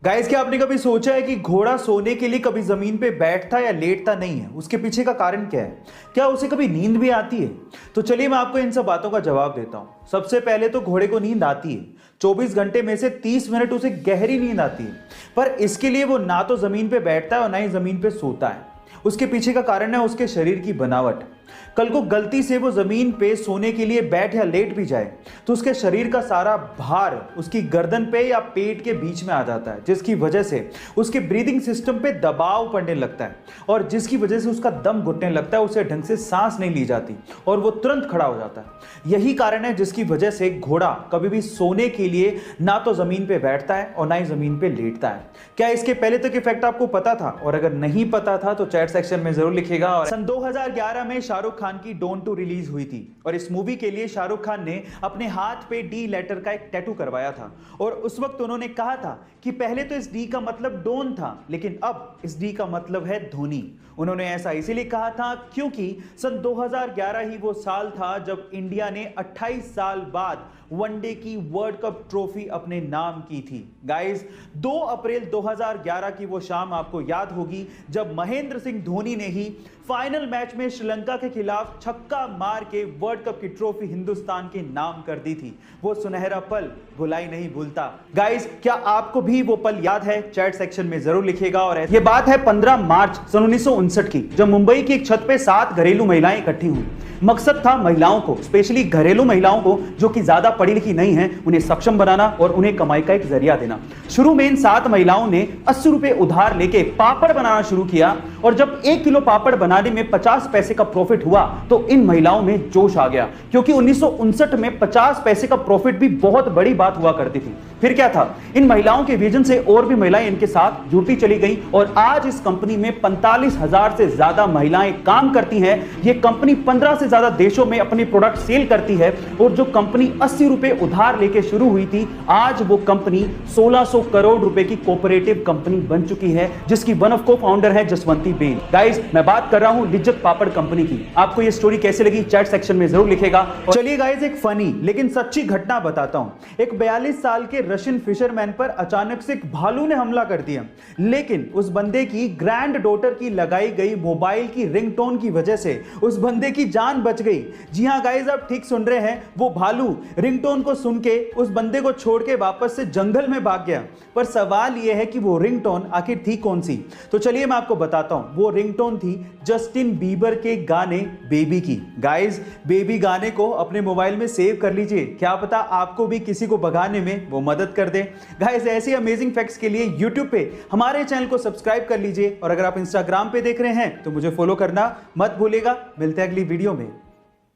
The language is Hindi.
गाइस, क्या आपने कभी सोचा है कि घोड़ा सोने के लिए कभी जमीन पे बैठता या लेटता नहीं है? उसके पीछे का कारण क्या है? क्या उसे कभी नींद भी आती है? तो चलिए मैं आपको इन सब बातों का जवाब देता हूं। सबसे पहले तो घोड़े को नींद आती है। 24 घंटे में से 30 मिनट उसे गहरी नींद आती है, पर इसके लिए वो ना तो जमीन पे बैठता है और ना ही जमीन पे सोता है। उसके पीछे का कारण है उसके शरीर की बनावट। कल को गलती से वो जमीन पे सोने के लिए बैठ या लेट भी जाए तो उसके शरीर का सारा भार उसकी गर्दन पे या पेट के बीच में आ जाता है, जिसकी वजह से उसके ब्रीदिंग सिस्टम पे दबाव पड़ने लगता है और जिसकी वजह से उसका दम घुटने लगता है, उसे ढंग से सांस नहीं ली जाती और वो तुरंत खड़ा हो जाता है। यही कारण है जिसकी वजह से घोड़ा कभी भी सोने के लिए ना तो जमीन पे बैठता है और ना ही जमीन पे लेटता है। क्या इसके पहले तक इफेक्ट आपको पता था? और अगर नहीं पता था तो चैट सेक्शन में जरूर लिखिएगा। और सन 2011 में शाहरुख खान की डोंट टू रिलीज हुई थी और इस मूवी के लिए शाहरुख खान ने अपने हाथ पे डी लेटर का एक टैटू करवाया था और उस वक्त उन्होंने कहा था कि पहले तो इस डी का मतलब डोन था, लेकिन अब इस डी का मतलब है धोनी। उन्होंने ऐसा इसीलिए कहा था क्योंकि सन 2011 ही वो साल था जब इंडिया ने 28 साल बाद वनडे की वर्ल्ड कप ट्रॉफी अपने नाम की थी। गाइस, 2 अप्रैल 2011 की वो शाम आपको याद होगी जब महेंद्र सिंह धोनी ने ही फाइनल मैच में श्रीलंका के खिलाफ छक्का मार के वर्ल्ड कप की ट्रॉफी हिंदुस्तान के नाम कर दी थी। वो सुनहरा पल भुलाई नहीं भूलता। गाइस, क्या आपको भी वो पल याद है? चैट सेक्शन में जरूर लिखिएगा। और ये बात है 15 मार्च सन 1959 की, जब मुंबई की एक छत पे 7 घरेलू महिलाएं इकट्ठी हुई। मकसद था महिलाओं को, स्पेशली घरेलू महिलाओं को जो कि ज्यादा पढ़ी लिखी नहीं है, उन्हें सक्षम बनाना और उन्हें कमाई का एक जरिया देना। शुरू में इन 7 महिलाओं ने 80 रुपए उधार लेके पापड़ बनाना शुरू किया और जब 1 किलो पापड़ बनाने में 50 पैसे का प्रॉफिट हुआ तो इन महिलाओं में जोश आ गया, क्योंकि 1959 में 50 पैसे का प्रॉफिट भी बहुत बड़ी बात हुआ करती थी। फिर क्या था, इन महिलाओं के विजन से और भी महिलाएं इनके साथ जुड़ती चली गई और आज इस कंपनी में 45,000 से ज्यादा महिलाएं काम करती हैं। ये कंपनी 15 से ज्यादा देशों में अपनी प्रोडक्ट सेल करती है और जो कंपनी 80 रुपए उधार लेके शुरू हुई थी, आज वो कंपनी 1600 करोड़ रुपए की कोऑपरेटिव कंपनी बन चुकी है, जिसकी वन ऑफ को फाउंडर है जसवंती बेन। गाइस, मैं बात कर रहा हूं लिज्जत पापड़ कंपनी की। आपको ये स्टोरी कैसे लगी चैट सेक्शन में जरूर लिखेगा। चलिए गाइस, एक फनी लेकिन सच्ची घटना बताता हूं। एक 42 साल के रशियन फिशरमैन पर अचानक से एक भालू ने हमला कर दिया, लेकिन उस बंदे की ग्रैंड डॉटर की लगाई गई मोबाइल की रिंगटोन की वजह से उस बंदे की जान बच गई। जी हां गाइस, आप ठीक सुन रहे हैं, वो भालू रिंगटोन को सुन के उस बंदे को छोड़ के वापस से जंगल में भाग गया। पर सवाल यह है कि वो रिंगटोन आखिर थी कौन सी? तो चलिए मैं आपको बताता हूं। वो रिंगटोन थी जस्टिन बीबर के गाने बेबी की। गाइस, बेबी गाने को अपने मोबाइल में सेव कर लीजिए, क्या पता आपको भी किसी को भगाने में वो मदद कर दे। गाइस, ऐसे अमेजिंग फैक्ट्स के लिए यूट्यूब पे हमारे चैनल को सब्सक्राइब कर लीजिए और अगर आप इंस्टाग्राम पे देख रहे हैं तो मुझे फॉलो करना मत भूलिएगा। मिलते हैं अगली वीडियो में।